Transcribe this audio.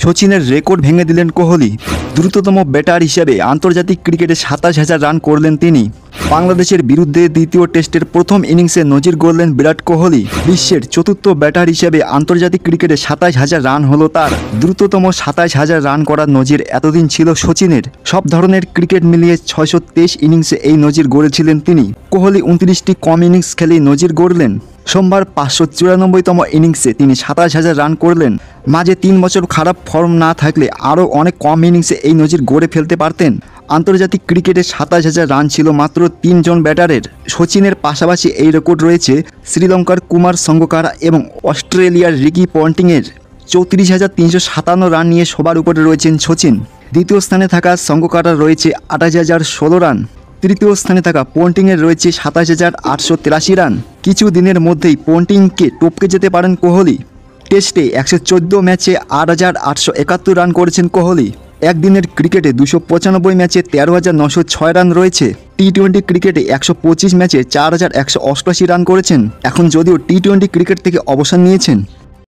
সচিনের রেকর্ড ভেঙে দিলেন কোহলি। দ্রুততম ব্যাটার হিসেবে আন্তর্জাতিক ক্রিকেটে ২৭,০০০ রান করলেন তিনি। বাংলাদেশের বিরুদ্ধে দ্বিতীয় টেস্টের প্রথম ইনিংসে নজির গড়লেন বিরাট কোহলি। বিশ্বের চতুর্থ ব্যাটার হিসেবে আন্তর্জাতিক ক্রিকেটে ২৭,০০০ রান হলো তার। দ্রুততম ২৭,০০০ রান করার নজির এতদিন ছিল সচিনের। সব ধরনের ক্রিকেট মিলিয়ে ৬২৩ ইনিংসে এই নজির গড়েছিলেন তিনি। কোহলি ২৯টি কম ইনিংস খেলেই নজির গড়লেন। সোমবার ৫৯৪তম ইনিংসে তিনি ২৭,০০০ রান করলেন। মাঝে ৩ বছর খারাপ ফর্ম না থাকলে আরও অনেক কম ইনিংসে এই নজির গড়ে ফেলতে পারতেন। আন্তর্জাতিক ক্রিকেটে ২৭,০০০ রান ছিল মাত্র ৩ জন ব্যাটারের। সচিনের পাশাপাশি এই রেকর্ড রয়েছে শ্রীলঙ্কার কুমার সঙ্গকারা এবং অস্ট্রেলিয়ার রিকি পন্টিংয়ের। ৩৪,৩৫৭ রান নিয়ে সবার উপরে রয়েছেন সচিন। দ্বিতীয় স্থানে থাকা সঙ্গকারার রয়েছে ২৮,০১৬ রান। তৃতীয় স্থানে থাকা পন্টিংয়ের রয়েছে ২৭,৮৮৩ রান। কিছু দিনের মধ্যেই পন্টিংকে টপকে যেতে পারেন কোহলি। টেস্টে ১১৪ ম্যাচে ৮,৮৭১ রান করেছেন কোহলি। একদিনের ক্রিকেটে ২৯৫ ম্যাচে ১৩,৯০৬ রান রয়েছে। টি-20 ক্রিকেটে ১২৫ ম্যাচে ৪,১৮৮ রান করেছেন। এখন যদিও টি-20 ক্রিকেট থেকে অবসর নিয়েছেন।